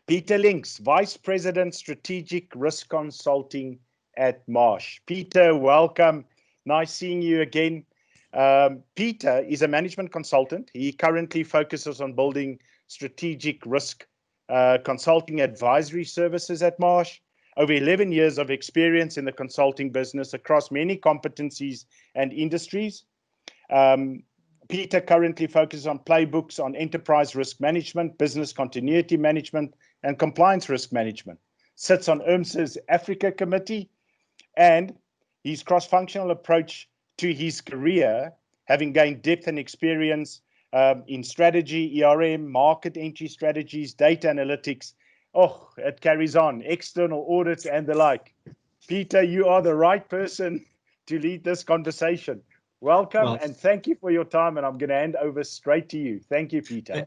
Peter Links, Vice President, Strategic Risk Consulting at Marsh. Peter, welcome. Nice seeing you again. Peter is a management consultant. He currently focuses on building strategic risk consulting advisory services at Marsh. Over 11 years of experience in the consulting business across many competencies and industries. Peter currently focuses on playbooks on enterprise risk management, business continuity management, and compliance risk management. Sits on IRMSA's Africa Committee, and his cross-functional approach to his career, having gained depth and experience in strategy, ERM, market entry strategies, data analytics. Oh, it carries on, external audits and the like. Peter, you are the right person to lead this conversation. Welcome, and thank you for your time, and I'm going to hand over straight to you. Thank you, Peter.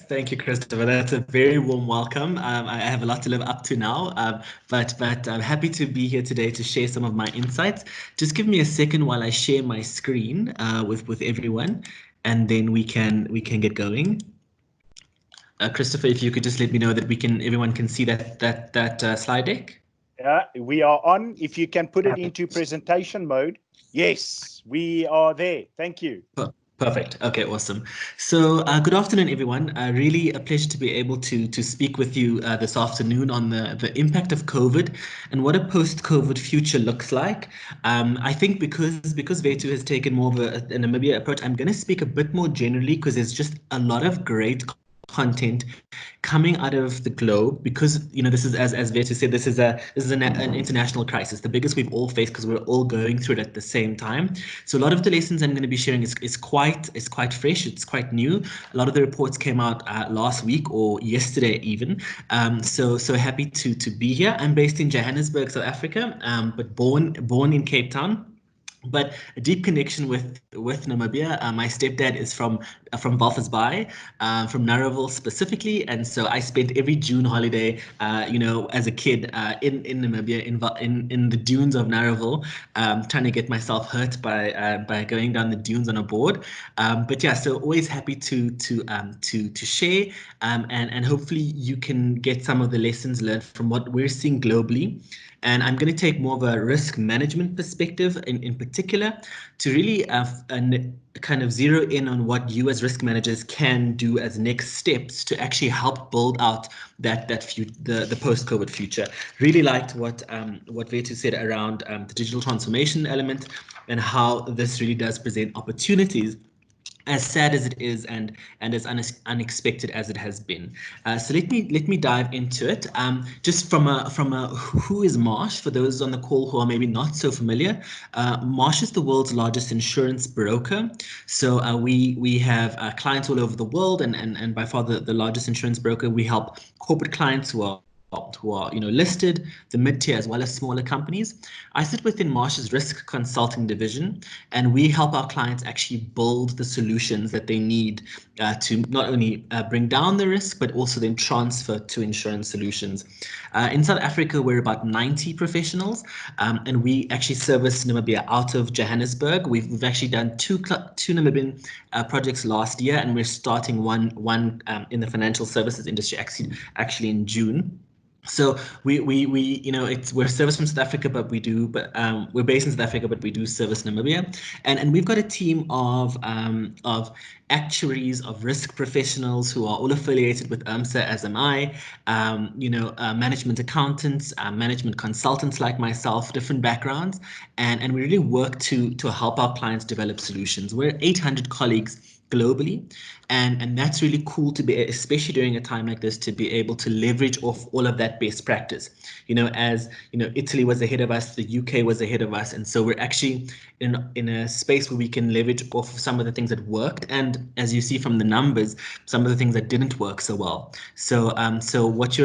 Thank you, Christopher. That's a very warm welcome. I have a lot to live up to now, but I'm happy to be here today to share some of my insights. Just give me a second while I share my screen with everyone, and then we can get going. Christopher, if you could just let me know that everyone can see that slide deck. We are on. If you can put it into presentation mode. Yes, we are there. Thank you. Perfect. Okay, awesome. So good afternoon, everyone. Really a pleasure to be able to speak with you this afternoon on the impact of COVID and what a post-COVID future looks like. I think because Vetu has taken more of a Namibia approach, I'm going to speak a bit more generally because there's just a lot of great content coming out of the globe, because this is, as Vetu said, this is an international crisis, the biggest we've all faced, because we're all going through it at the same time. So a lot of the lessons I'm going to be sharing is quite fresh, it's quite new. A lot of the reports came out last week or yesterday even. So happy to be here. I'm based in Johannesburg, South Africa, but born in Cape Town. But a deep connection with Namibia. My stepdad is from Walvis Bay, from Narraville specifically, and so I spent every June holiday, as a kid, in Namibia, in the dunes of Narraville, trying to get myself hurt by going down the dunes on a board. But yeah, so always happy to share, and hopefully you can get some of the lessons learned from what we're seeing globally. And I'm going to take more of a risk management perspective in particular to really kind of zero in on what you as risk managers can do as next steps to actually help build out the post-COVID future. Really liked what Vetu said around the digital transformation element and how this really does present opportunities, as sad as it is and as unexpected as it has been. So let me dive into it. Just from a who is Marsh, for those on the call who are maybe not so familiar. Marsh is the world's largest insurance broker. So we have clients all over the world, and by far the largest insurance broker. We help corporate clients who are listed, the mid-tier as well as smaller companies. I sit within Marsh's risk consulting division, and we help our clients actually build the solutions that they need to not only bring down the risk, but also then transfer to insurance solutions. In South Africa, we're about 90 professionals, and we actually service Namibia out of Johannesburg. We've actually done two Namibian projects last year, and we're starting one in the financial services industry actually in June. So we're serviced from South Africa, but we're based in South Africa, but we do service Namibia, and we've got a team of actuaries, of risk professionals who are all affiliated with IRMSA, as am I, management accountants, management consultants like myself, different backgrounds, and we really work to help our clients develop solutions. We're 800 colleagues globally, and that's really cool to be, especially during a time like this, to be able to leverage off all of that best practice. As Italy was ahead of us, the UK was ahead of us, and so we're actually in a space where we can leverage off of some of the things that worked, and as you see from the numbers, some of the things that didn't work so well. So what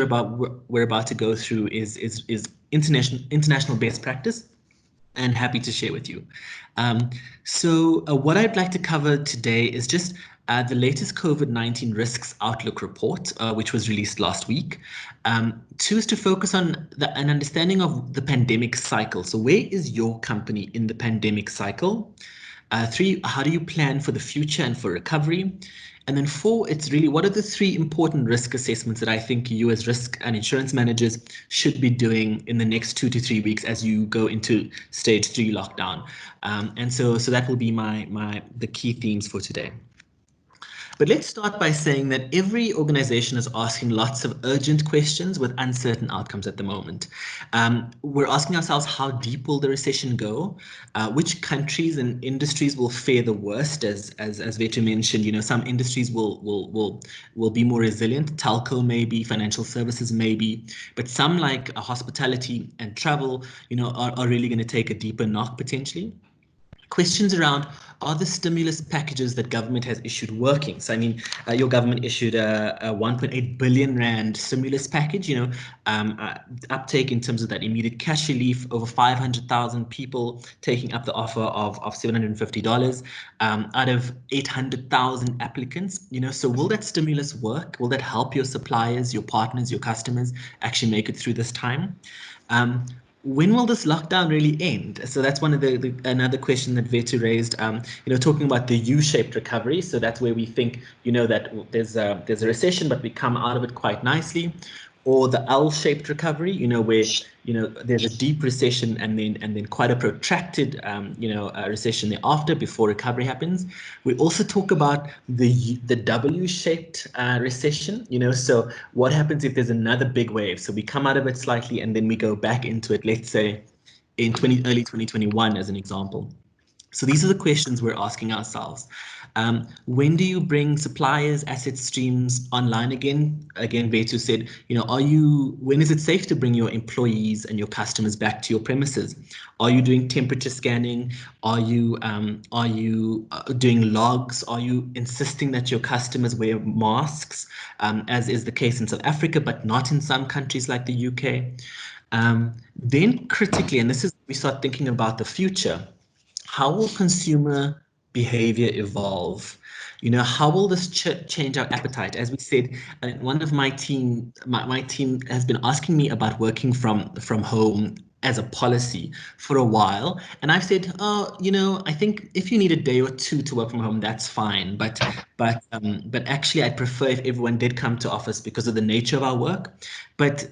we're about to go through is international best practice, and happy to share with you. So what I'd like to cover today is just the latest COVID-19 risks outlook report, which was released last week. Two is to focus on an understanding of the pandemic cycle. So where is your company in the pandemic cycle? 3, how do you plan for the future and for recovery? And then 4, it's really what are the 3 important risk assessments that I think you as risk and insurance managers should be doing in the next 2 to 3 weeks as you go into stage 3 lockdown. And so that will be the key themes for today. But let's start by saying that every organization is asking lots of urgent questions with uncertain outcomes at the moment. We're asking ourselves, how deep will the recession go? Which countries and industries will fare the worst? As Vetu mentioned, some industries will be more resilient. Telco maybe, financial services maybe, but some like hospitality and travel, are really going to take a deeper knock potentially. Questions around, are the stimulus packages that government has issued working? So, I mean, your government issued a 1.8 billion rand stimulus package, uptake in terms of that immediate cash relief, over 500,000 people taking up the offer of $750 out of 800,000 applicants. So will that stimulus work? Will that help your suppliers, your partners, your customers actually make it through this time? When will this lockdown really end? So that's one of another question that Vetu raised, talking about the U-shaped recovery. So that's where we think, that there's a recession, but we come out of it quite nicely. Or the L-shaped recovery, where there's a deep recession and then quite a protracted recession thereafter before recovery happens. We also talk about the W-shaped recession, so what happens if there's another big wave? So we come out of it slightly and then we go back into it, let's say in early 2021 as an example. So these are the questions we're asking ourselves. When do you bring suppliers, asset streams online again? Again, Vetu said, when is it safe to bring your employees and your customers back to your premises? Are you doing temperature scanning? Are you doing logs? Are you insisting that your customers wear masks, as is the case in South Africa, but not in some countries like the UK? Then critically, and this is we start thinking about the future. How will consumer behavior evolve? How will this change our appetite? As we said, one of my team has been asking me about working from home as a policy for a while. And I've said, I think if you need a day or two to work from home, that's fine. But actually, I'd prefer if everyone did come to office because of the nature of our work. But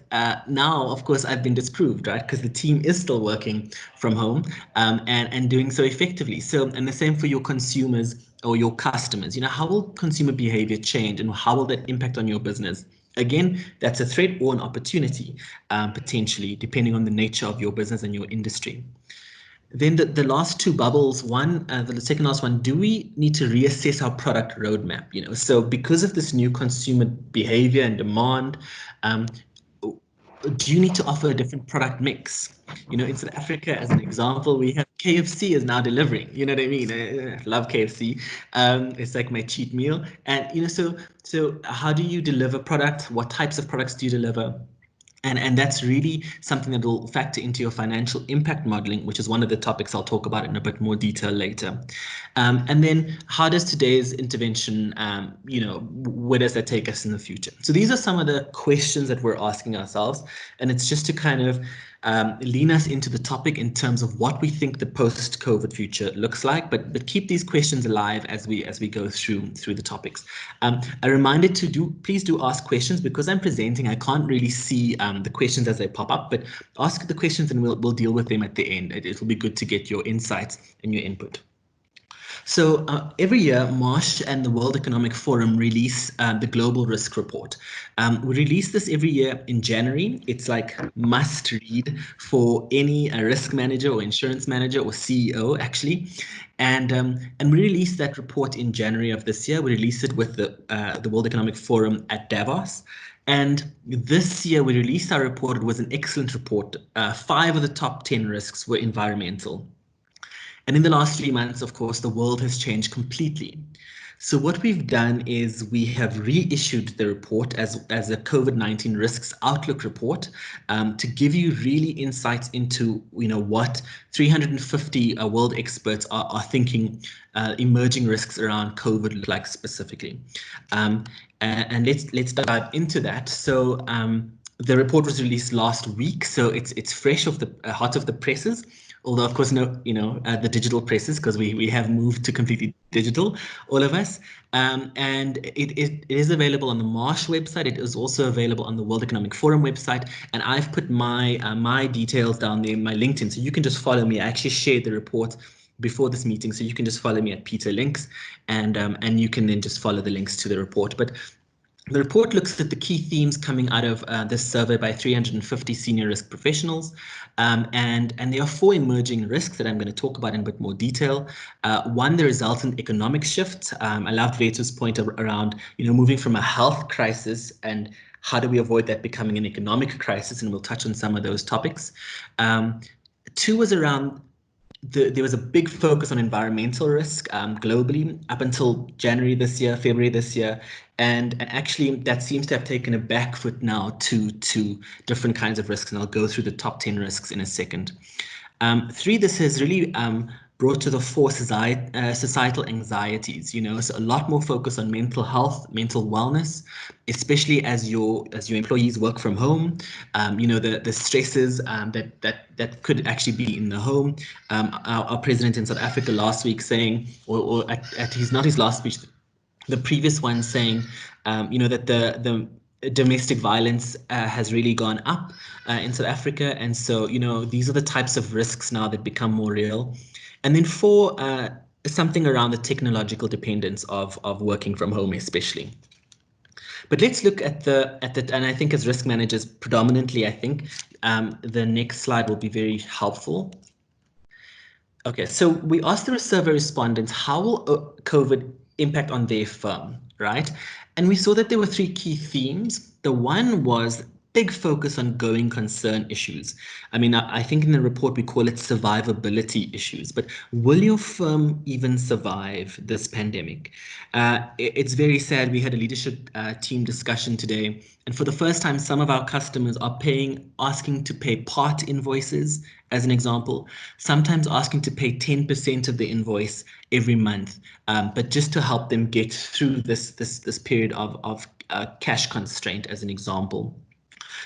now, of course, I've been disproved, right? Because the team is still working from home and doing so effectively. So, and the same for your consumers or your customers. How will consumer behavior change and how will that impact on your business? Again, that's a threat or an opportunity, potentially, depending on the nature of your business and your industry. Then the last two bubbles, the second last one, do we need to reassess our product roadmap? So because of this new consumer behavior and demand, do you need to offer a different product mix? In South Africa, as an example, we have KFC is now delivering. You know what I mean? I love KFC. It's like my cheat meal. And so how do you deliver product? What types of products do you deliver? And that's really something that will factor into your financial impact modeling, which is one of the topics I'll talk about in a bit more detail later. And then how does today's intervention, where does that take us in the future? So these are some of the questions that we're asking ourselves. And it's just to kind of lean us into the topic in terms of what we think the post-COVID future looks like, but keep these questions alive as we go through the topics. A reminder to please do ask questions. Because I'm presenting, I can't really see the questions as they pop up, but ask the questions and we'll deal with them at the end. It will be good to get your insights and your input. So every year, Marsh and the World Economic Forum release the Global Risk Report. We release this every year in January. It's like must read for any risk manager or insurance manager or CEO, actually. And we released that report in January of this year. We released it with the World Economic Forum at Davos. And this year we released our report. It was an excellent report. 5 of the top 10 risks were environmental. And in the last 3 months, of course, the world has changed completely. So what we've done is we have reissued the report as a COVID-19 risks outlook report to give you really insights into what 350 world experts are thinking emerging risks around COVID look like specifically. And let's dive into that. So the report was released last week, so it's fresh hot off the presses. although of course no, the digital presses, because we have moved to completely digital, all of us. And it is available on the Marsh website. It is also available on the World Economic Forum website. And I've put my details down there in my LinkedIn, so you can just follow me. I actually shared the report before this meeting, so you can just follow me at Peter Links, and you can then just follow the links to the report. But the report looks at the key themes coming out of this survey by 350 senior risk professionals, and there are 4 emerging risks that I'm going to talk about in a bit more detail. One, the resultant economic shift. I loved Veto's point around moving from a health crisis, and how do we avoid that becoming an economic crisis, and we'll touch on some of those topics. 2 was around there was a big focus on environmental risk globally up until January this year, February this year, and actually that seems to have taken a back foot now to different kinds of risks, and I'll go through the top 10 risks in a second. 3, this has really brought to the fore societal anxieties, so a lot more focus on mental health, mental wellness, especially as your employees work from home. The stresses that could actually be in the home. Our president in South Africa last week saying, or at his, not his last speech, the previous one saying, that the domestic violence has really gone up in South Africa. And so, these are the types of risks now that become more real. And then 4, something around the technological dependence of working from home, especially. But let's look at and I think as risk managers, predominantly, I think the next slide will be very helpful. Okay, so we asked the survey respondents, how will COVID impact on their firm, right? And we saw that there were 3 key themes. The one was big focus on going concern issues. I mean, I think in the report we call it survivability issues, but will your firm even survive this pandemic? It's very sad. We had a leadership team discussion today, and for the first time, some of our customers are asking to pay part invoices, as an example, sometimes asking to pay 10% of the invoice every month, but just to help them get through this period of cash constraint, as an example.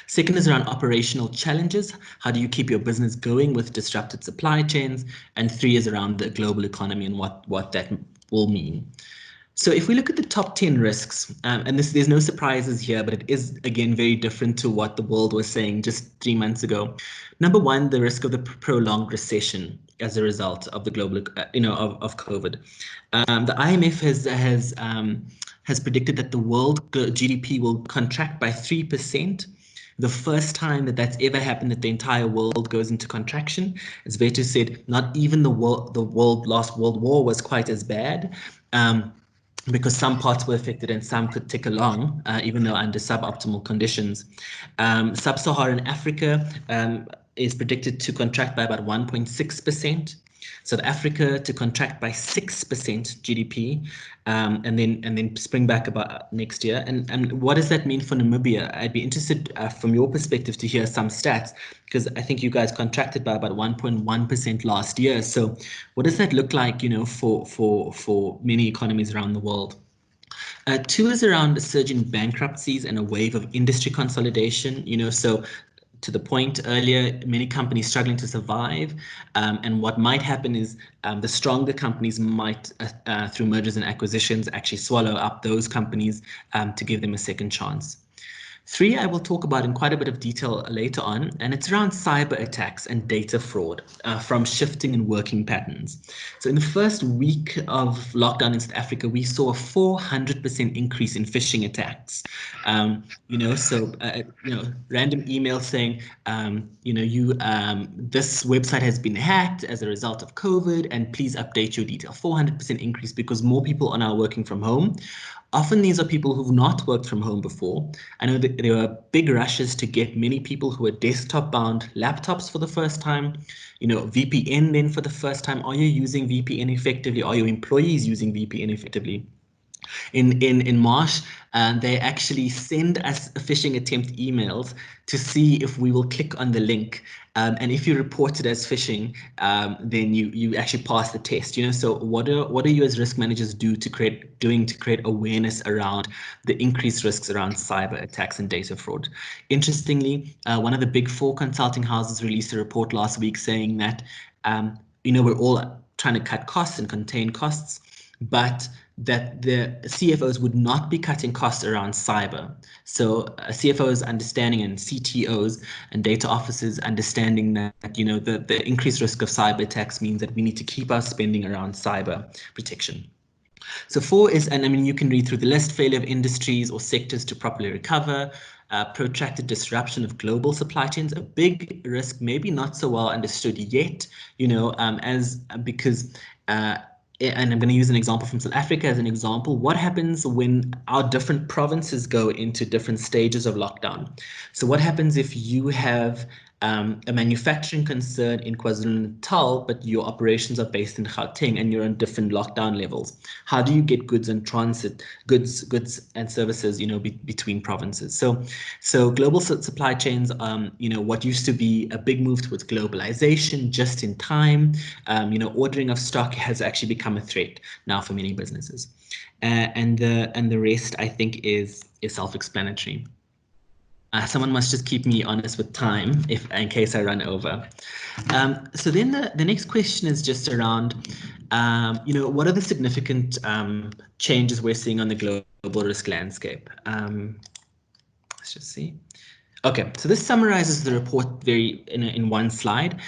Second is around operational challenges. How do you keep your business going with disrupted supply chains? And 3 is around the global economy and what that will mean. So if we look at the top 10 risks, and there's no surprises here, but it is, again, very different to what the world was saying just 3 months ago. Number 1, the risk of the prolonged recession as a result of the global, of COVID. The IMF has predicted that the world GDP will contract by 3%. The first time that that's ever happened, that the entire world goes into contraction. As Veto said, not even the last World War was quite as bad. Because some parts were affected and some could tick along, even though under suboptimal conditions. Sub-Saharan Africa is predicted to contract by about 1.6%. South Africa to contract by 6% GDP, and then spring back about next year. And what does that mean for Namibia? I'd be interested from your perspective to hear some stats, because I think you guys contracted by about 1.1% last year. So what does that look like, for many economies around the world? 2 is around a surge in bankruptcies and a wave of industry consolidation. So to the point earlier, many companies struggling to survive. And what might happen is the stronger companies might, through mergers and acquisitions, actually swallow up those companies to give them a second chance. 3, I will talk about in quite a bit of detail later on, and it's around cyber attacks and data fraud from shifting and working patterns. So in the first week of lockdown in South Africa, we saw a 400% increase in phishing attacks. Random emails saying, this website has been hacked as a result of COVID, and please update your detail. 400% increase because more people are now working from home. Often these are people who've not worked from home before. I know that there were big rushes to get many people who are desktop-bound laptops for the first time, VPN then for the first time. Are you using VPN effectively? Are your employees using VPN effectively? In Marsh, they actually send us phishing attempt emails to see if we will click on the link. And if you report it as phishing, then you actually pass the test. So what are you as risk managers doing to create awareness around the increased risks around cyber attacks and data fraud? Interestingly, one of the big 4 consulting houses released a report last week saying that we're all trying to cut costs and contain costs, but that the CFOs would not be cutting costs around cyber. So CFOs understanding, and CTOs and data officers understanding that, the increased risk of cyber attacks means that we need to keep our spending around cyber protection. So 4 is, and I mean, you can read through the list: failure of industries or sectors to properly recover, protracted disruption of global supply chains, a big risk, maybe not so well understood yet, because and I'm going to use an example from South Africa as an example. What happens when our different provinces go into different stages of lockdown? So what happens if you have a manufacturing concern in KwaZulu-Natal, but your operations are based in Gauteng and you're on different lockdown levels? How do you get goods and transit, goods and services, between provinces? So global supply chains, what used to be a big move towards globalization, just in time, ordering of stock has actually become a threat now for many businesses. And the rest, I think, is self-explanatory. Someone must just keep me honest with time in case I run over. So then the next question is just around, what are the significant changes we're seeing on the global risk landscape? Let's just see. Okay, so this summarizes the report in one slide.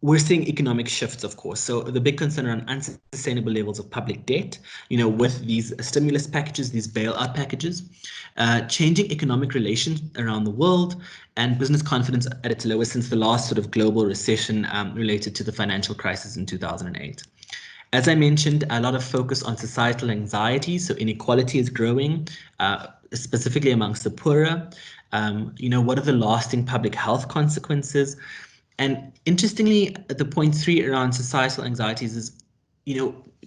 We're seeing economic shifts, of course. So the big concern around unsustainable levels of public debt, with these stimulus packages, these bailout packages, changing economic relations around the world, and business confidence at its lowest since the last sort of global recession related to the financial crisis in 2008. As I mentioned, a lot of focus on societal anxiety. So inequality is growing, specifically amongst the poorer. What are the lasting public health consequences? And interestingly, the point 3 around societal anxieties is,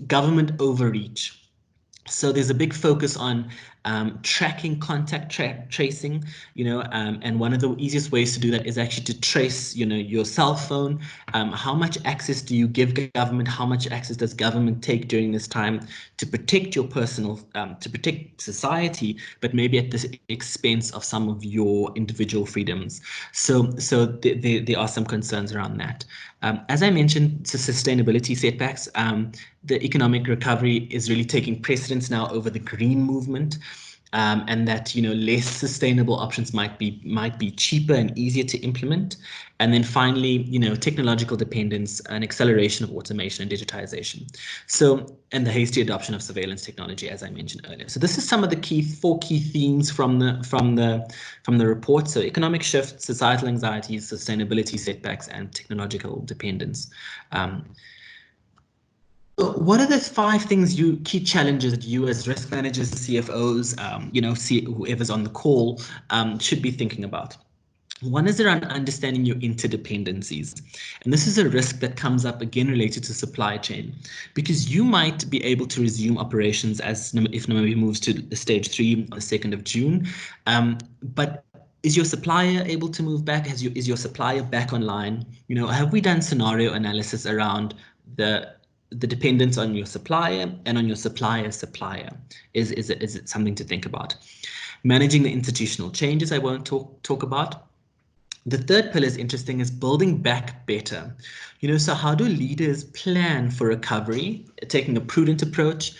government overreach. So there's a big focus on tracking, contact tracing, and one of the easiest ways to do that is actually to trace, your cell phone. How much access do you give government? How much access does government take during this time to protect your personal, to protect society, but maybe at the expense of some of your individual freedoms? So there are some concerns around that. As I mentioned, sustainability setbacks. The economic recovery is really taking precedence now over the green movement, and that less sustainable options might be cheaper and easier to implement. And then finally, technological dependence and acceleration of automation and digitization. And the hasty adoption of surveillance technology, as I mentioned earlier. So this is some of the 4 key themes from the report. So economic shift, societal anxieties, sustainability setbacks, and technological dependence. What are the 5 things key challenges that you as risk managers, CFOs, whoever's on the call, should be thinking about? One is around understanding your interdependencies. And this is a risk that comes up again related to supply chain, because you might be able to resume operations if Namibia moves to stage 3 on the 2nd of June. But is your supplier able to move back? Is your supplier back online? Have we done scenario analysis around the dependence on your supplier and on your supplier's supplier? Is it something to think about? Managing the institutional changes I won't talk about. The third pillar is interesting, is building back better. So how do leaders plan for recovery, taking a prudent approach,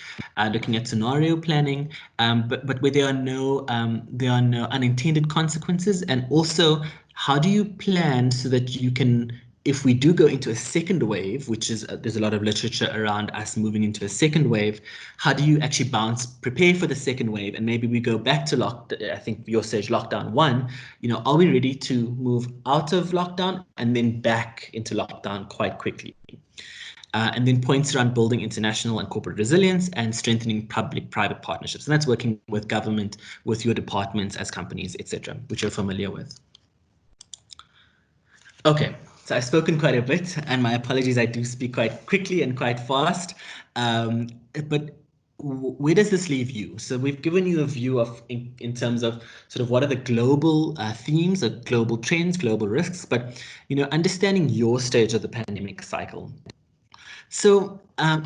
looking at scenario planning, but where there are no unintended consequences? And also, how do you plan so that you can, if we do go into a second wave, which is there's a lot of literature around us moving into a second wave, how do you actually prepare for the second wave? And maybe we go back to I think your stage lockdown 1, are we ready to move out of lockdown and then back into lockdown quite quickly? And then points around building international and corporate resilience and strengthening public-private partnerships. And that's working with government, with your departments as companies, etc., which you're familiar with. Okay, so I've spoken quite a bit, and my apologies, I do speak quite quickly and quite fast. But where does this leave you? So we've given you a view of, in terms of sort of what are the global themes, or global trends, global risks, but understanding your stage of the pandemic cycle. So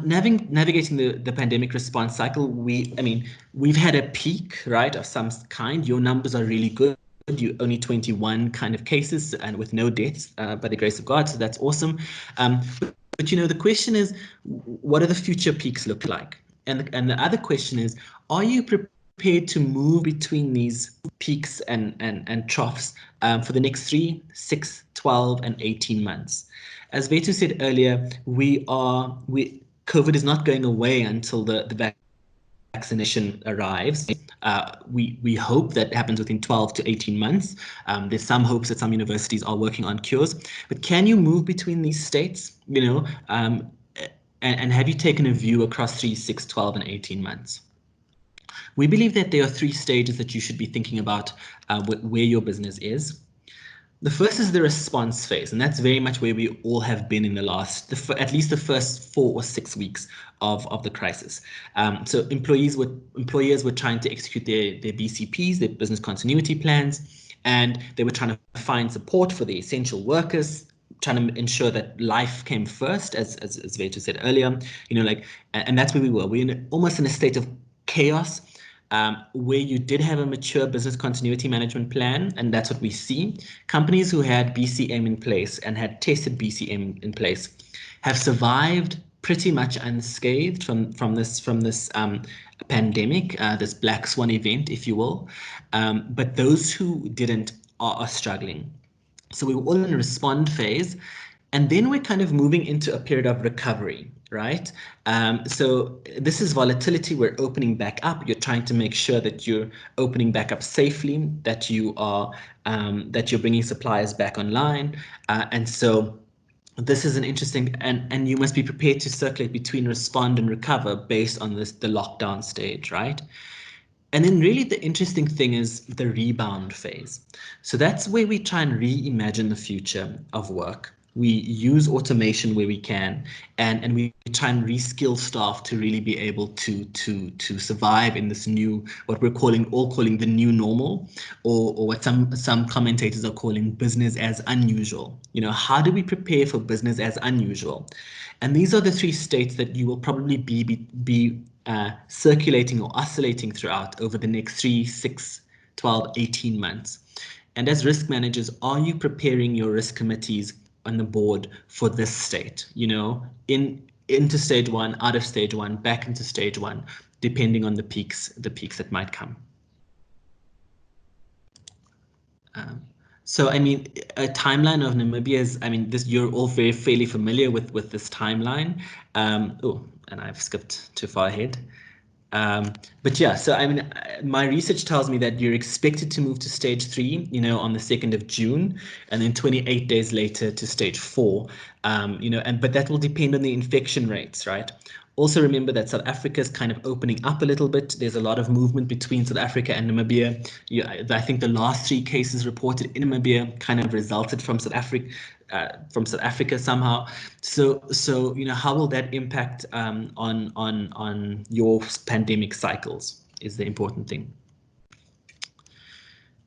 navigating the pandemic response cycle, we've had a peak, right, of some kind. Your numbers are really good. you only 21 kind of cases and with no deaths by the grace of God. So that's awesome. But the question is, what do the future peaks look like? And the other question is, are you prepared to move between these peaks and troughs for the next 3, 6, 12, and 18 months? As Vetu said earlier, COVID is not going away until the vaccination arrives. We hope that happens within 12 to 18 months. There's some hopes that some universities are working on cures. But can you move between these states? And have you taken a view across 3, 6, 12, and 18 months? We believe that there are 3 stages that you should be thinking about where your business is. The first is the response phase, and that's very much where we all have been in the last, at least the first 4 or 6 weeks of the crisis. So employers were trying to execute their BCPs, their business continuity plans, and they were trying to find support for the essential workers, trying to ensure that life came first, as Vetu said earlier. And that's where we were. We're almost in a state of chaos. Where you did have a mature business continuity management plan, and that's what we see. Companies who had BCM in place and had tested BCM in place have survived pretty much unscathed from this pandemic, this black swan event, if you will. But those who didn't are struggling. So we were all in a respond phase. And then we're kind of moving into a period of recovery, right? So this is volatility. We're opening back up. You're trying to make sure that you're opening back up safely, that you're bringing suppliers back online. And so this is an interesting, and you must be prepared to circulate between respond and recover based on the lockdown stage, right? And then really the interesting thing is the rebound phase. So that's where we try and reimagine the future of work. We use automation where we can, and we try and reskill staff to really be able to survive in this new, what we're calling the new normal, or what some commentators are calling business as unusual. How do we prepare for business as unusual? And these are the 3 states that you will probably be circulating or oscillating throughout over the next 3, 6, 12, 18 months. And as risk managers, are you preparing your risk committees on the board for this state? Into stage 1, out of stage 1, back into stage 1, depending on the peaks that might come. So, a timeline of Namibia's, you're all fairly familiar with this timeline. And I've skipped too far ahead. But yeah, so my research tells me that you're expected to move to stage 3, on the 2nd of June, and then 28 days later to stage 4, but that will depend on the infection rates, right? Also remember that South Africa is kind of opening up a little bit. There's a lot of movement between South Africa and Namibia. I think the last 3 cases reported in Namibia kind of resulted from South Africa somehow. So how will that impact on your pandemic cycles is the important thing.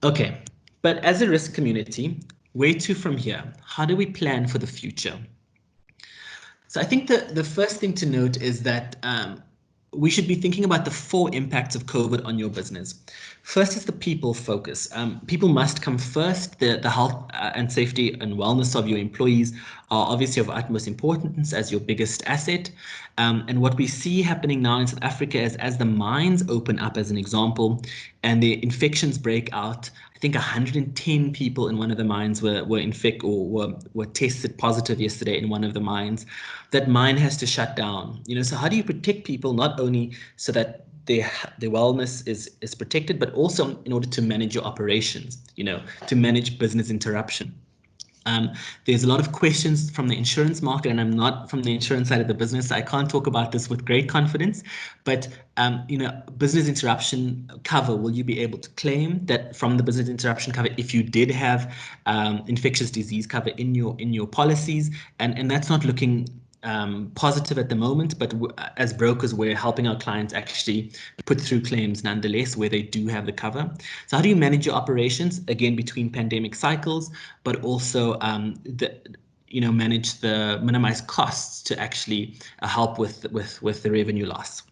Okay, but as a risk community, where to from here? How do we plan for the future? So I think the first thing to note is that we should be thinking about the 4 impacts of COVID on your business. First is the people focus. People must come first. The health and safety and wellness of your employees are obviously of utmost importance as your biggest asset. And what we see happening now in South Africa is as the mines open up, as an example, and the infections break out, I think 110 people in one of the mines were infected or were tested positive yesterday in one of the mines. That mine has to shut down. So how do you protect people, not only so that their wellness is protected, but also in order to manage your operations, to manage business interruption. There's a lot of questions from the insurance market, and I'm not from the insurance side of the business, so I can't talk about this with great confidence. But business interruption cover, will you be able to claim that from the business interruption cover if you did have infectious disease cover in your policies? And that's not looking positive at the moment, but as brokers, we're helping our clients actually put through claims nonetheless where they do have the cover. So how do you manage your operations, again, between pandemic cycles, but also minimize costs to actually help with the revenue loss?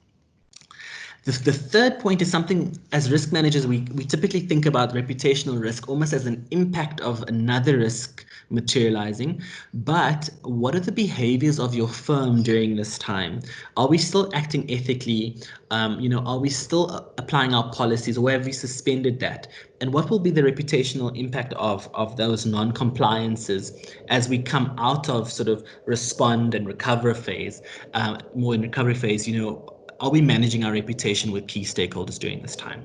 The third point is something, as risk managers, we typically think about reputational risk almost as an impact of another risk materializing. But what are the behaviors of your firm during this time? Are we still acting ethically? Are we still applying our policies, or have we suspended that? And what will be the reputational impact of those non-compliances as we come out of sort of respond and recover phase, more in recovery phase, are we managing our reputation with key stakeholders during this time?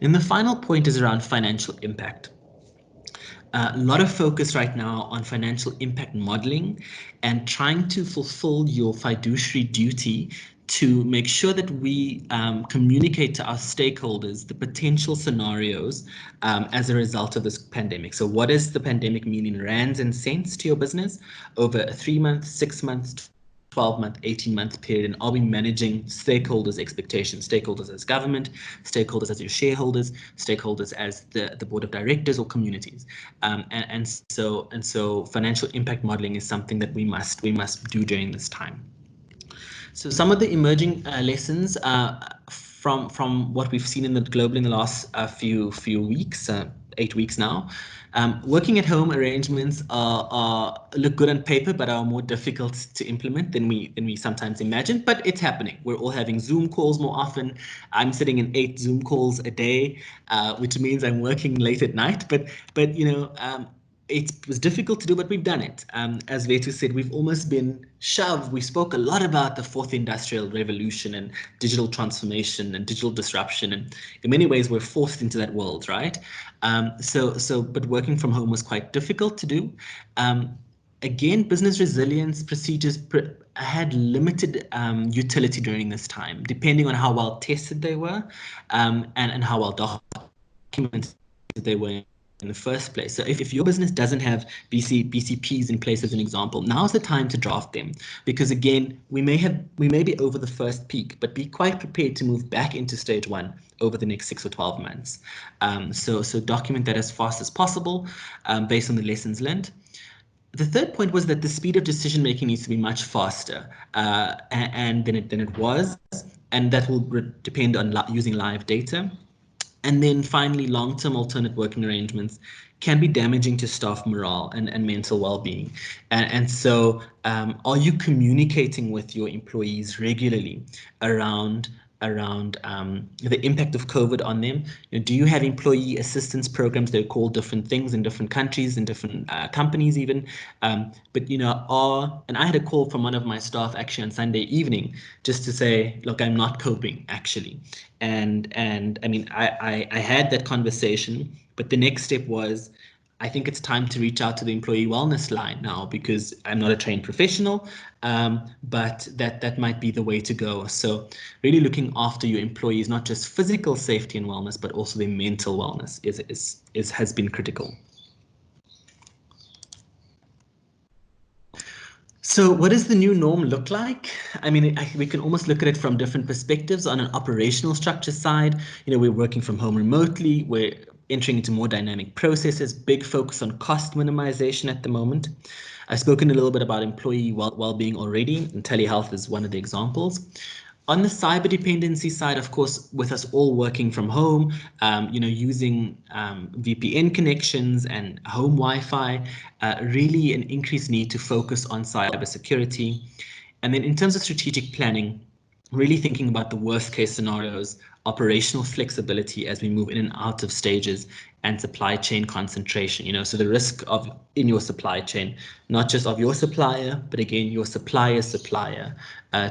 And the final point is around financial impact. A lot of focus right now on financial impact modeling and trying to fulfill your fiduciary duty to make sure that we communicate to our stakeholders the potential scenarios as a result of this pandemic. So what does the pandemic mean in rands and cents to your business over a 3-month, 6-month, 12-month, 18-month period, and are we managing stakeholders' expectations, stakeholders as government, stakeholders as your shareholders, stakeholders as the board of directors or communities, and so financial impact modeling is something that we must do during this time. So some of the emerging lessons from what we've seen in the globally in the last few weeks, 8 weeks now. Working at home arrangements look good on paper, but are more difficult to implement than we sometimes imagine. But it's happening. We're all having Zoom calls more often. I'm sitting in 8 Zoom calls a day, which means I'm working late at night. But it was difficult to do, but we've done it. As Vetu said, we've almost been shoved. We spoke a lot about the fourth industrial revolution and digital transformation and digital disruption. And in many ways, we're forced into that world, right? But working from home was quite difficult to do. Again, business resilience procedures had limited utility during this time, depending on how well tested they were and how well documented they were in the first place. So if your business doesn't have BCPs in place, as an example, now's the time to draft them, because again, we may be over the first peak, but be quite prepared to move back into stage 1 over the next 6 or 12 months. So document that as fast as possible based on the lessons learned. The third point was that the speed of decision making needs to be much faster and than it was, and that will depend on using live data. And then finally, long-term alternate working arrangements can be damaging to staff morale and mental well-being. And so are you communicating with your employees regularly around the impact of COVID on them? Do you have employee assistance programs that are called different things in different countries and different companies even? And I had a call from one of my staff actually on Sunday evening just to say, look, I'm not coping actually. And I mean, I had that conversation, but the next step was, I think it's time to reach out to the employee wellness line now, because I'm not a trained professional, but that might be the way to go. So really looking after your employees, not just physical safety and wellness, but also their mental wellness has been critical. So what does the new norm look like? I mean, we can almost look at it from different perspectives. On an operational structure side, we're working from home remotely. We're entering into more dynamic processes, big focus on cost minimization at the moment. I've spoken a little bit about employee well-being already, and telehealth is one of the examples. On the cyber dependency side, of course, with us all working from home, using VPN connections and home Wi-Fi, really an increased need to focus on cybersecurity. And then in terms of strategic planning, really thinking about the worst case scenarios, operational flexibility as we move in and out of stages, and supply chain concentration, so the risk in your supply chain, not just of your supplier, but again, your supplier's supplier,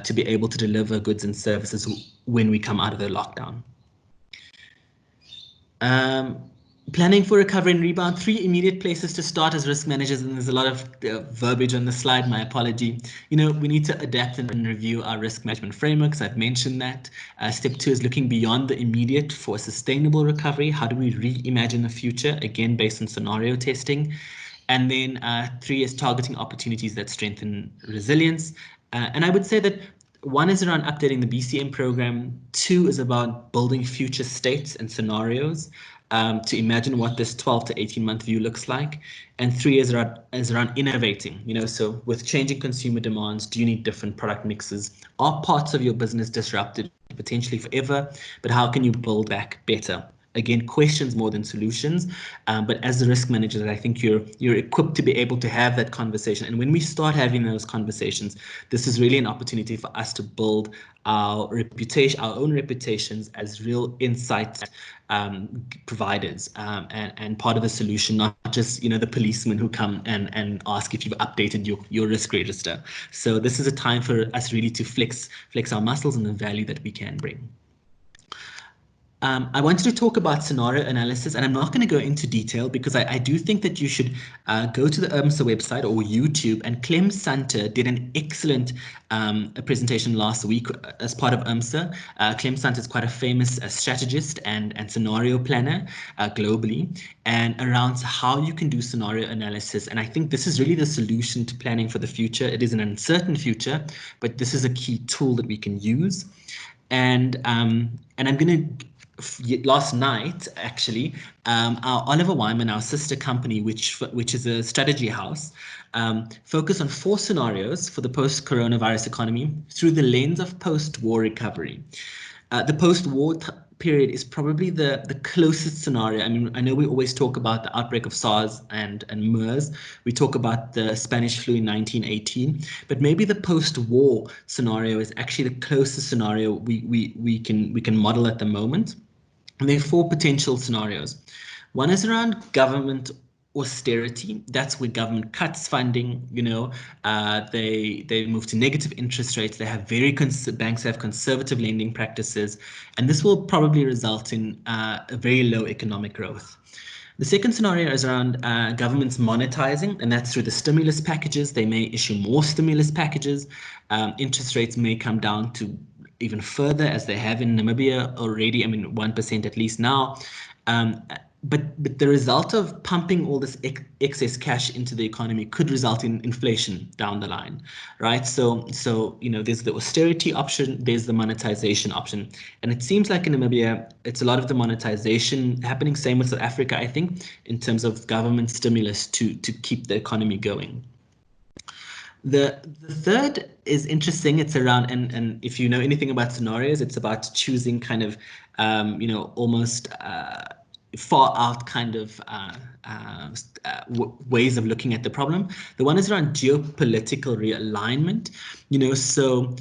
to be able to deliver goods and services when we come out of the lockdown. Planning for recovery and rebound, 3 immediate places to start as risk managers, and there's a lot of verbiage on the slide, my apology. We need to adapt and review our risk management frameworks. I've mentioned that. Step 2 is looking beyond the immediate for a sustainable recovery. How do we reimagine the future, again, based on scenario testing? And then 3 is targeting opportunities that strengthen resilience. And I would say that 1 is around updating the BCM program. 2 is about building future states and scenarios to imagine what this 12 to 18-month view looks like. And 3 is around innovating. So with changing consumer demands, do you need different product mixes? Are parts of your business disrupted potentially forever, but how can you build back better? Again, questions more than solutions. But as the risk manager, I think you're equipped to be able to have that conversation. And when we start having those conversations, this is really an opportunity for us to build our reputation, our own reputations as real insight providers, and part of the solution, not just the policemen who come and ask if you've updated your risk register. So this is a time for us really to flex our muscles and the value that we can bring. I wanted to talk about scenario analysis, and I'm not going to go into detail because I do think that you should go to the UMSA website or YouTube, and Clem Sunter did an excellent presentation last week as part of UMSA. Clem Sunter is quite a famous strategist and scenario planner globally, and around how you can do scenario analysis. And I think this is really the solution to planning for the future. It is an uncertain future, but this is a key tool that we can use. And I'm going to, last night, actually, our Oliver Wyman, our sister company, which is a strategy house, focused on 4 scenarios for the post-coronavirus economy through the lens of post-war recovery. The post-war period is probably the closest scenario. I mean, I know we always talk about the outbreak of SARS and MERS. We talk about the Spanish flu in 1918, but maybe the post-war scenario is actually the closest scenario we can model at the moment. And there are 4 potential scenarios. One is around government austerity. That's where government cuts funding. They move to negative interest rates. They have banks have conservative lending practices, and this will probably result in a very low economic growth. The second scenario is around governments monetizing, and that's through the stimulus packages. They may issue more stimulus packages. Interest rates may come down to even further, as they have in Namibia already. I mean, 1% at least now. But the result of pumping all this excess cash into the economy could result in inflation down the line, right? So there's the austerity option, there's the monetization option, and it seems like in Namibia it's a lot of the monetization happening. Same with South Africa, I think, in terms of government stimulus to keep the economy going. The third is interesting. It's around, and if you know anything about scenarios, it's about choosing kind of almost far out kind of ways of looking at the problem. The one is around geopolitical realignment. So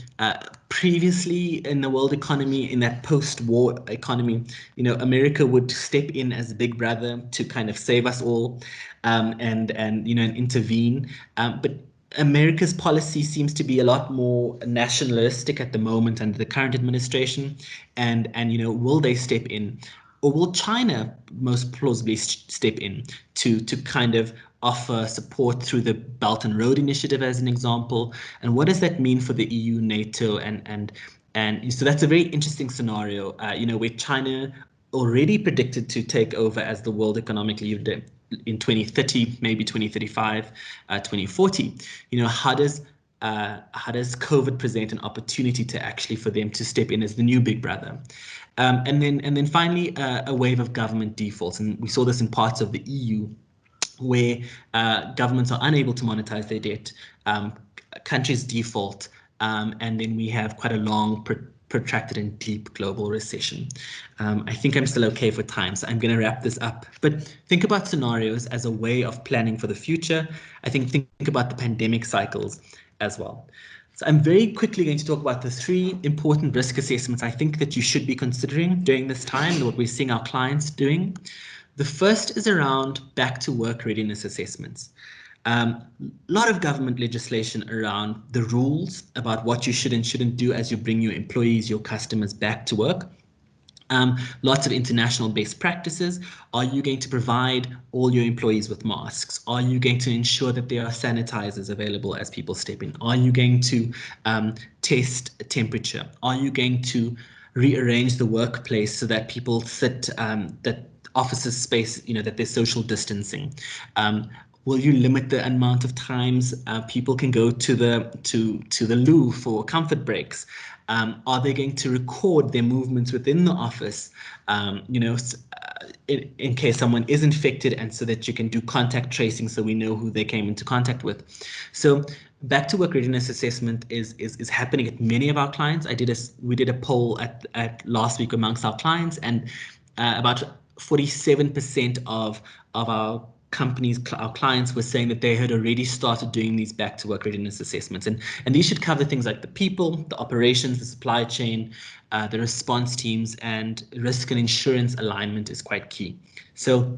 previously in the world economy, in that post-war economy, America would step in as a big brother to kind of save us all, and intervene. But America's policy seems to be a lot more nationalistic at the moment under the current administration, and will they step in? Or will China most plausibly step in to kind of offer support through the Belt and Road Initiative, as an example? And what does that mean for the EU, NATO, and so that's a very interesting scenario, where China already predicted to take over as the world economic leader in 2030, maybe 2035, 2040. How does COVID present an opportunity to actually for them to step in as the new big brother? And then finally, a wave of government defaults. And we saw this in parts of the EU where governments are unable to monetize their debt, countries default, and then we have quite a long, protracted and deep global recession. I think I'm still okay for time, so I'm going to wrap this up. But think about scenarios as a way of planning for the future. I think about the pandemic cycles as well. So I'm very quickly going to talk about the 3 important risk assessments I think that you should be considering during this time, and what we're seeing our clients doing. The first is around back to work readiness assessments. A lot of government legislation around the rules about what you should and shouldn't do as you bring your employees, your customers back to work. Lots of international best practices. Are you going to provide all your employees with masks? Are you going to ensure that there are sanitizers available as people step in? Are you going to test temperature? Are you going to rearrange the workplace so that people sit, that offices space, that there's social distancing? Will you limit the amount of times people can go to the loo for comfort breaks? Are they going to record their movements within the office, in case someone is infected, and so that you can do contact tracing so we know who they came into contact with? So back to work readiness assessment is happening at many of our clients. We did a poll at last week amongst our clients, and about 47% of our clients were saying that they had already started doing these back to work readiness assessments, and these should cover things like the people, the operations, the supply chain, the response teams, and risk and insurance alignment is quite key. So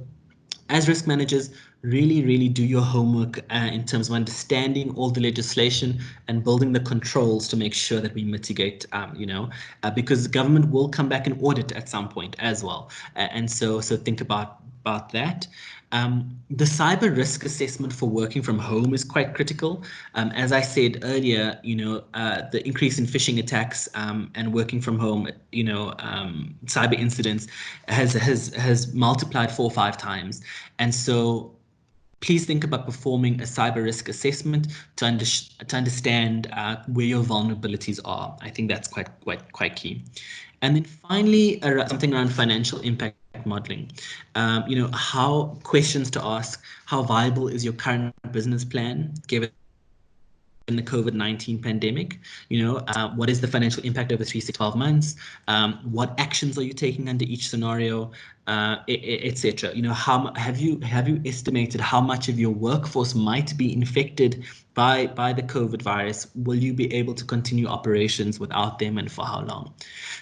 as risk managers, really do your homework in terms of understanding all the legislation and building the controls to make sure that we mitigate, because the government will come back and audit at some point as well. And so think about that. The cyber risk assessment for working from home is quite critical. As I said earlier, the increase in phishing attacks and working from home, cyber incidents has multiplied 4 or 5 times. And so please think about performing a cyber risk assessment to understand where your vulnerabilities are. I think that's quite key. And then finally, something around financial impact modeling. How questions to ask: how viable is your current business plan given the COVID-19 pandemic? What is the financial impact over 3, 6, 12 months? What actions are you taking under each scenario, etc.? How have you estimated how much of your workforce might be infected by the COVID virus? Will you be able to continue operations without them, and for how long?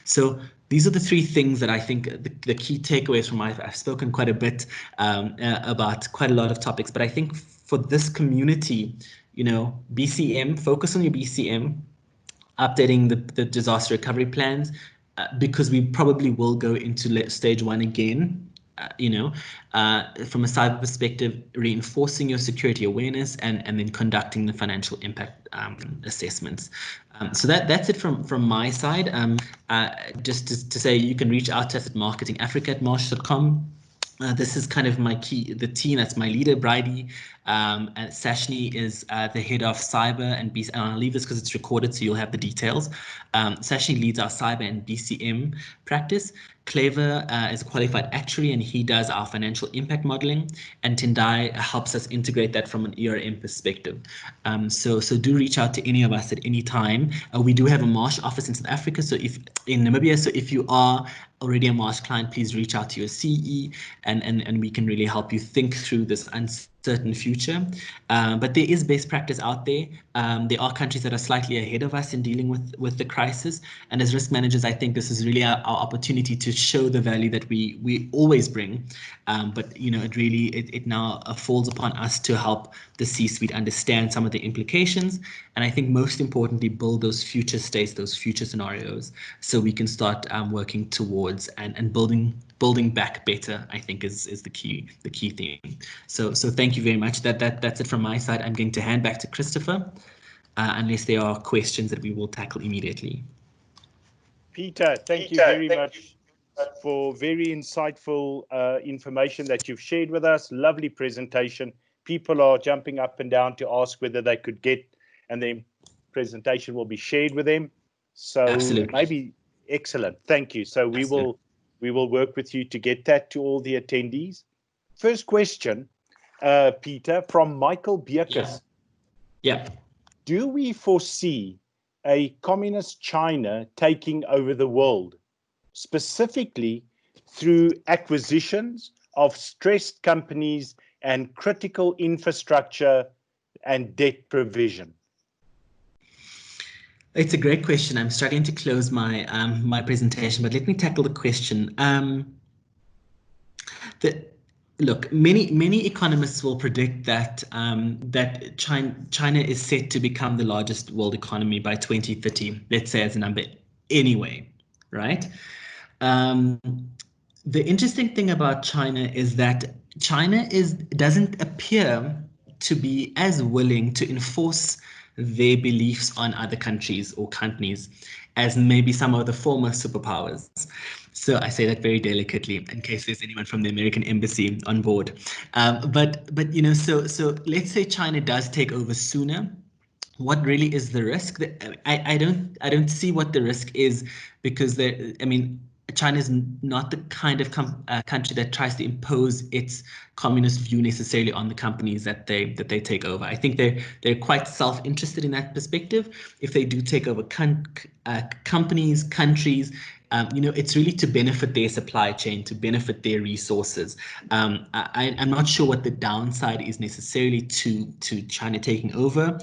So these are the 3 things that I think the key takeaways from I've spoken quite a bit about quite a lot of topics, but I think for this community, BCM, focus on your BCM, updating the disaster recovery plans, because we probably will go into stage 1 again. From a cyber perspective, reinforcing your security awareness and then conducting the financial impact assessments. So that's it from my side. Just to say, you can reach out to us at marketingafrica@marsh.com. This is kind of the team. That's my leader, Bridie. And Sashni is the head of cyber and BCM. And I'll leave this because it's recorded, so you'll have the details. Sashni leads our cyber and BCM practice. Clever is a qualified actuary, and he does our financial impact modeling. And Tendai helps us integrate that from an ERM perspective. So do reach out to any of us at any time. We do have a Marsh office in South Africa, so in Namibia. So if you are already a Marsh client, please reach out to your CE, and we can really help you think through this uncertain future. But there is best practice out there. There are countries that are slightly ahead of us in dealing with the crisis. And as risk managers, I think this is really our opportunity to show the value that we always bring. But it now falls upon us to help the C-suite understand some of the implications. And I think most importantly, build those future states, those future scenarios, so we can start working towards and building back better, I think is the key theme. So thank you very much. That's it from my side. I'm going to hand back to Christopher, unless there are questions that we will tackle immediately. Peter, thank you very much for very insightful information that you've shared with us. Lovely presentation. People are jumping up and down to ask whether they could get, and the presentation will be shared with them. So Absolutely. maybe excellent. Thank you. So we will work with you to get that to all the attendees. First question, Peter, from Michael Bierkes. Yeah. Do we foresee a communist China taking over the world, specifically through acquisitions of stressed companies and critical infrastructure and debt provision? It's a great question. I'm starting to close my my presentation, but let me tackle the question. Look, many economists will predict that that China is set to become the largest world economy by 2030. Let's say as a number, anyway, right? The interesting thing about China is that China doesn't appear to be as willing to enforce their beliefs on other countries or companies as maybe some of the former superpowers. So I say that very delicately in case there's anyone from the American embassy on board. But so let's say China does take over sooner. What really is the risk? I don't see what the risk is, because China is not the kind of country that tries to impose its communist view necessarily on the companies that they take over. I think they're quite self-interested in that perspective. If they do take over companies, countries, it's really to benefit their supply chain, to benefit their resources. I'm not sure what the downside is necessarily to China taking over.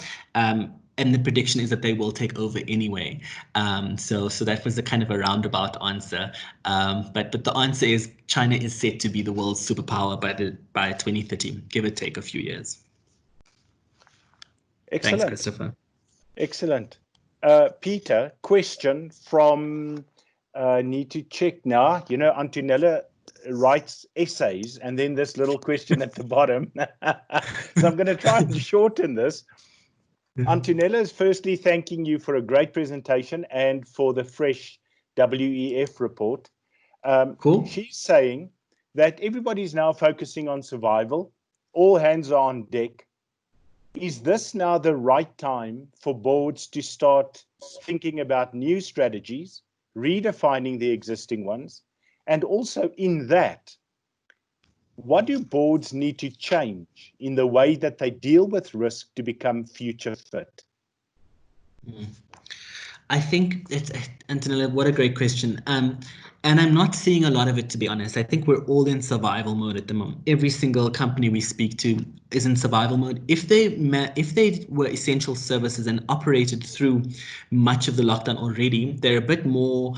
And the prediction is that they will take over anyway. So that was a kind of a roundabout answer. But the answer is China is set to be the world's superpower by 2030, give or take a few years. Excellent. Thanks, Christopher. Excellent. Peter, question from need to check now. You know, Antonella writes essays and then this little question at the bottom. So I'm going to try and shorten this. Antonella is firstly thanking you for a great presentation and for the fresh WEF report. Cool. She's saying that everybody's now focusing on survival. All hands are on deck. Is this now the right time for boards to start thinking about new strategies, redefining the existing ones? And also in that, what do boards need to change in the way that they deal with risk to become future fit? I think Antonella, what a great question. And I'm not seeing a lot of it, to be honest. I think we're all in survival mode at the moment. Every single company we speak to is in survival mode. If they were essential services and operated through much of the lockdown already, they're a bit more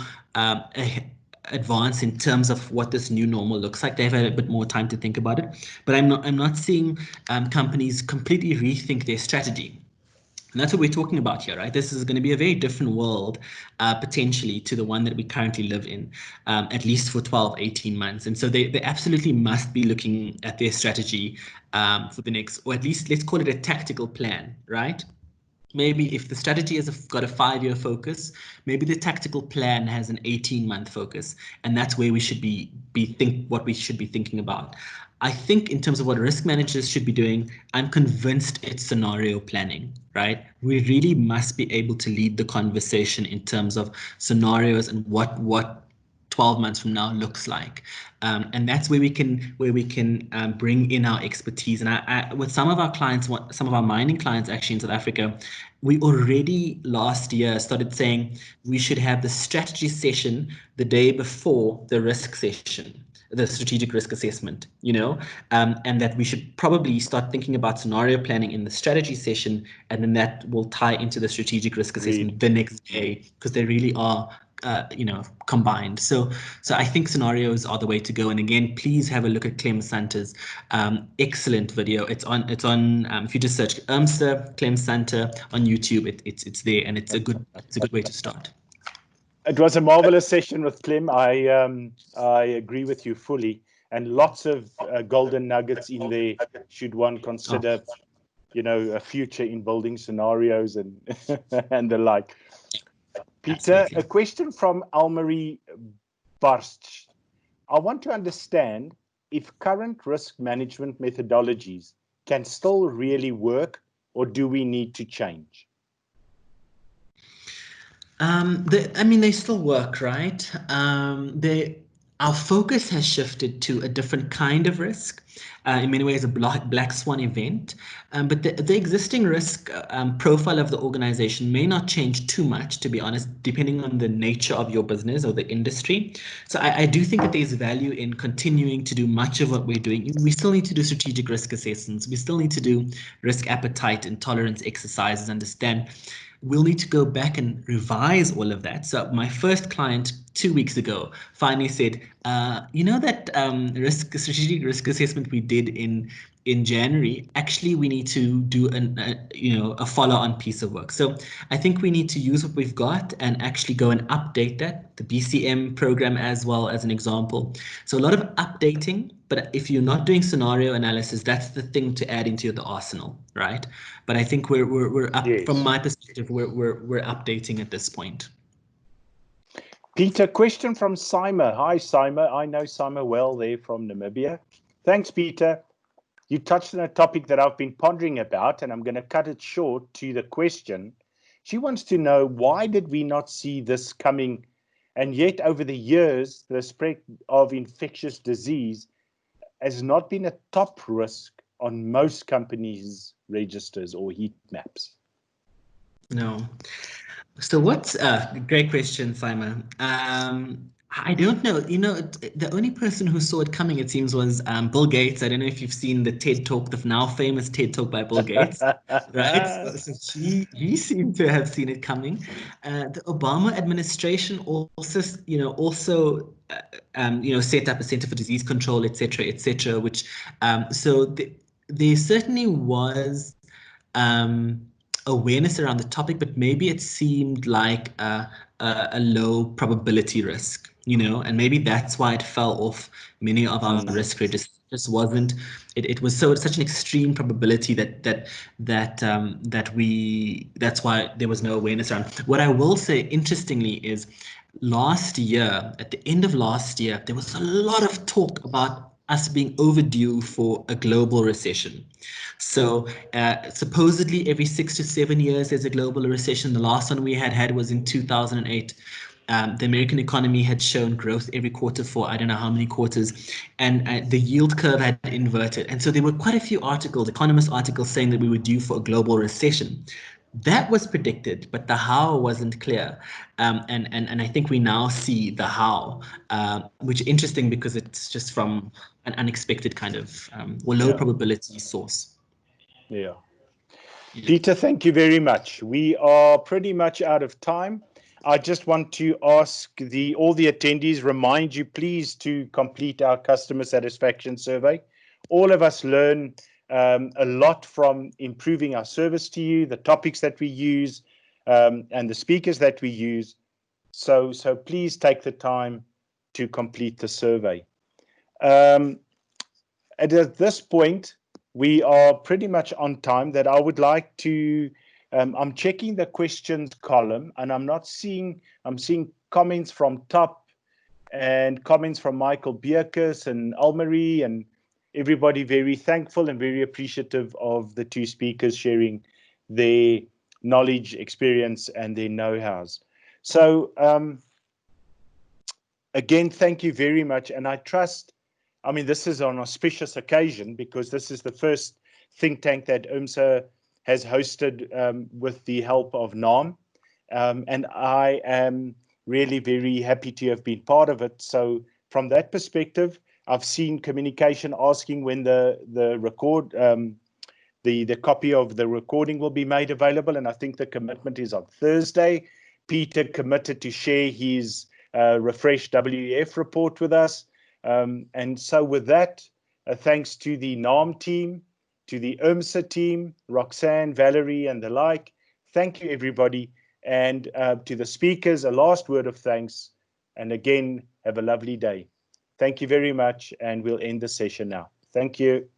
advanced in terms of what this new normal looks like. They've had a bit more time to think about it. But I'm not seeing companies completely rethink their strategy. And that's what we're talking about here, right? This is going to be a very different world, potentially, to the one that we currently live in, at least for 12, 18 months. And so they absolutely must be looking at their strategy for the next, or at least let's call it a tactical plan, right? Maybe if the strategy has got a 5-year focus, maybe the tactical plan has an 18-month focus, and that's where we should what we should be thinking about. I think in terms of what risk managers should be doing, I'm convinced it's scenario planning, right? We really must be able to lead the conversation in terms of scenarios and what 12 months from now looks like, and that's where we can bring in our expertise. And I with some of our clients, some of our mining clients actually in South Africa, we already last year started saying we should have the strategy session the day before the risk session, the strategic risk assessment, and that we should probably start thinking about scenario planning in the strategy session, and then that will tie into the strategic risk assessment the next day, because they really are combined. So I think scenarios are the way to go. And again, please have a look at Clem Santa's excellent video. It's on if you just search Clem Santa on YouTube, it's there, and it's a good way to start. It was a marvelous session with Clem. I agree with you fully, and lots of golden nuggets in there should one consider, a future in building scenarios and and the like. Peter, Absolutely. A question from Almarie Marsh. I want to understand if current risk management methodologies can still really work, or do we need to change? They still work, right? Our focus has shifted to a different kind of risk, in many ways a black swan event, but the existing risk profile of the organization may not change too much, to be honest, depending on the nature of your business or the industry. So I do think that there's value in continuing to do much of what we're doing. We still need to do strategic risk assessments. We still need to do risk appetite and tolerance exercises, understand. We'll need to go back and revise all of that. So my first client 2 weeks ago finally said, that strategic risk assessment we did in January, actually we need to do a follow-on piece of work. So I think we need to use what we've got and actually go and update that, the BCM program as well as an example. So a lot of updating, but if you're not doing scenario analysis, that's the thing to add into the arsenal, right? But I think we're up. Yes. From my perspective, we're updating at this point. Peter, question from Sima. Hi, Sima. I know Sima well there from Namibia. Thanks, Peter. You touched on a topic that I've been pondering about, and I'm going to cut it short to the question. She wants to know, why did we not see this coming And yet, over the years, the spread of infectious disease has not been a top risk on most companies' registers or heat maps. No. So what's great question, Simon. I don't know. You know, the only person who saw it coming, it seems, was Bill Gates. I don't know if you've seen the TED Talk, the now famous TED Talk by Bill Gates, right? So he seemed to have seen it coming. The Obama administration also, set up a Center for Disease Control, et cetera, which, there certainly was awareness around the topic, but maybe it seemed like a low probability risk, and maybe that's why it fell off many of our risk registers. Just wasn't it was such an extreme probability that's why there was no awareness around. What I will say, interestingly, is last year, at the end of last year, there was a lot of talk about us being overdue for a global recession. So supposedly every 6 to 7 years there's a global recession. The last one we had was in 2008. The American economy had shown growth every quarter for I don't know how many quarters, and the yield curve had inverted. And so there were quite a few articles, economist articles, saying that we were due for a global recession. That was predicted, but the how wasn't clear. And I think we now see the how, which is interesting because it's just from an unexpected kind of or low probability source. Yeah. Peter, thank you very much. We are pretty much out of time. I just want to ask all the attendees, remind you please to complete our customer satisfaction survey. All of us learn a lot from improving our service to you, the topics that we use, and the speakers that we use. So please take the time to complete the survey. At this point, we are pretty much on time. That I would like to, I'm checking the questions column, and I'm seeing comments from Top and comments from Michael Bierkes and Almarie, and everybody very thankful and very appreciative of the two speakers sharing their knowledge, experience, and their know-hows. So again, thank you very much. And I trust, I mean, this is an auspicious occasion because this is the first think tank that UMSA has hosted with the help of NAM. And I am really very happy to have been part of it. So from that perspective, I've seen communication asking when the copy of the recording will be made available. And I think the commitment is on Thursday. Peter committed to share his refreshed WEF report with us. And so with that, thanks to the NAM team, to the UMSA team, Roxanne, Valerie, and the like, thank you, everybody. And to the speakers, a last word of thanks. And again, have a lovely day. Thank you very much, and we'll end the session now. Thank you.